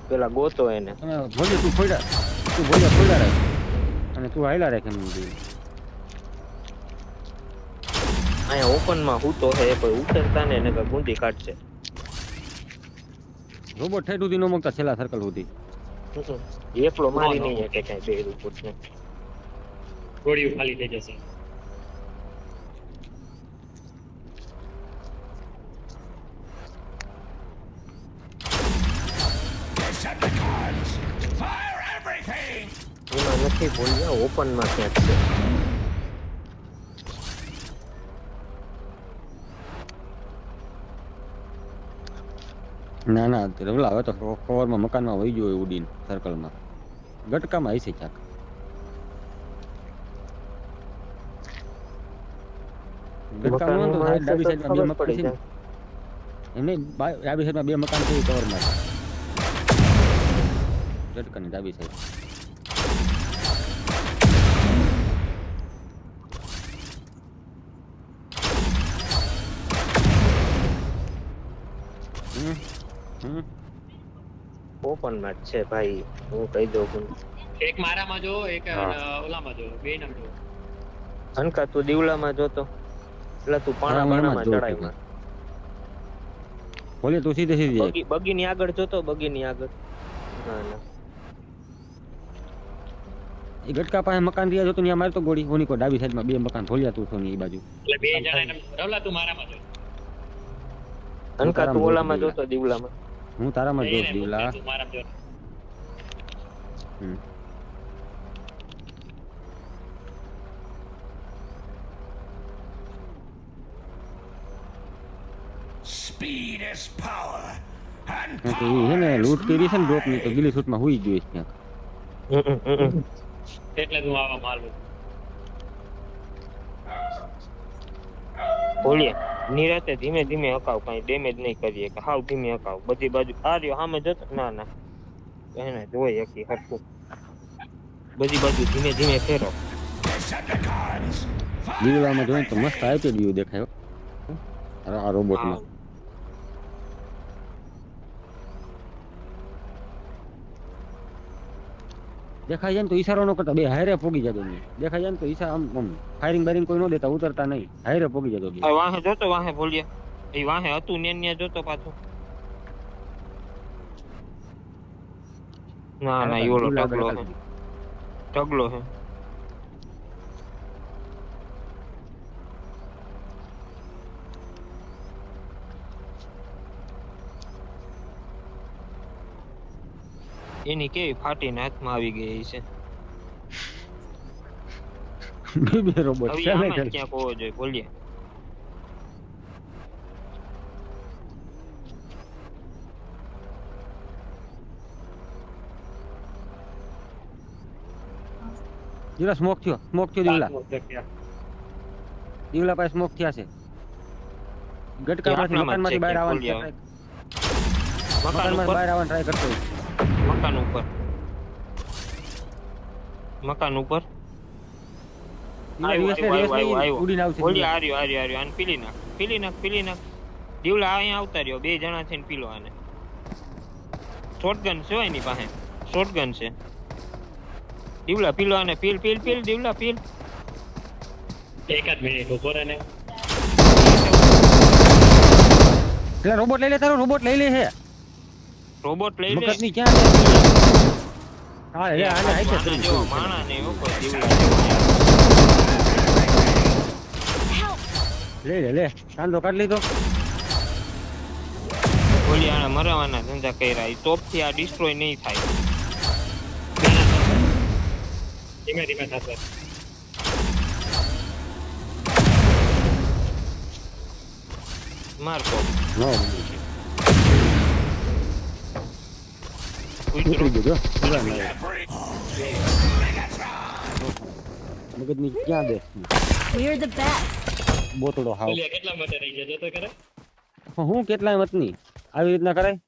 પેલા ગોતો એને તમે ભોલે તું ફોડા રાખ અને તું હાઈલા રાખ એમ અહીંયા ઓપન માં હૂતો હે કોઈ ઉતરતા ને એને ગુંડી કાઢશે રોબોટ ઠેઠ સુધી નો મુકતા છેલ્લા સર્કલ સુધી એકલો મારી નહીં કે કઈ બે રૂપુટ ને ગોળીઓ ખાલી થઈ જશે એમાં નથી બોલ્યા ઓપન માં ક્યાંક છે ના રવલા હવે તો કવરમાં મકાનમાં વહી ગયો ઉડીને સર્કલમાં ગટકામાં આવી છે ક્યાંક ગટકામાં તો ડાબી સાઈડમાં બે મકાન છે એમને ડાબી સાઈડમાં બે મકાન છે કવરમાં ગટકાની ડાબી સાઈડ ઓપન માં છે ભાઈ હું કહી દઉં એક મારામાં જો એક ઓલામાં જો બે નામ જો હનકા તું દીવલામાં જોતો એટલે તું પાણામાં ચડાઈમાં બોલે તું સીધી બગી ની આગળ જોતો બગી ની આગળ ના એ ગટકા પાસે મકાન રહ્યા જોતો ત્યાં મારે તો ગોળી ઓની કો ડાબી સાઈડમાં બે મકાન ખોલ્યા તું છો ને એ બાજુ એટલે બે જણા રવલા તું મારામાં જો હનકા તું ઓલામાં જોતો દીવલામાં હું તારામાં જોઉં દીવલા તું મારામાં જો Speed is power, and તો એ છે ને લૂંટ કરી છે ને ડ્રોપ ની તો ગીલી શૂટમાં હુઈ ગયો છે ક્યાંક એટલે તું આવા મારું બોલીએ નિરાતે ધીમે ધીમે હકાવ કઈ ડેમેજ નહીં કરીએ કે હાવ ધીમે હકાવ બધી બાજુ આ રહ્યો સામે જતો ના એને જોઈ હકી હરખું બધી બાજુ ધીમે ધીમે ફેરો દીવલામાં જોઈને તો મસ્ત આઈપી વ્યૂ દેખાયો આ રોબોટમાં દેખાય જાય ને તો ઈશારો ન કરતા બે હારે પોગી જતો દેખાય જાય ને તો ઈશા આમ ફાયરિંગ બાયરિંગ કોઈ ન દેતા ઉતરતા નહીં હારે પોગી જતો વાહે જોતો વાહે બોલીએ એ વાહે હતું ને જોતો પાછું ના ઈવડો ટગલો હે એની કેવી ફાટીને હાથમાં આવી ગઈ છે બે રોબોટ ક્યાં હોવો જોઈએ બોલીએ દીવલા સ્મોક થયો દીવલા પાસે સ્મોક થયા છે ગટકામાંથી મકાનમાંથી બહાર આવવાનું મકાનમાંથી બહાર આવવાનું ટ્રાય કરતો મકાન ઉપર ઉડીને આવશે બોલી આર્યો આને પીલી નાખ દીવલા અહીંયા આવતા રહ્યો બે જણા છે ને પીલો આને શોટગન છે એની પાસે શોટગન છે દીવલા પીલો આને પીલ દીવલા પીલ એક જ મિનિટ ઉભો રહે ને પેલા રોબોટ લઈ લે તારો રોબોટ લઈ લે છે રોબોટ લઈ લે મગજની ક્યાં છે હા લે આને આઈ છે જો માણા ને એવો કોઈ દીવલા લે કાંદો કાઢ લીધો બોલી આને મરવાના ધંધા કર્યા ઈ ટોપ થી આ ડિસ્ટ્રોય નહીં થાય ધીમે ધીમે થશે માર તો નો ઉતરો ગયો મગજની ક્યાં દે We're the best. બોતડો હાવ બોલિયા કેટલા માટે રહી ગયા જો તો કરે હું કેટલાય મત નહીં આવી રીતના કરાય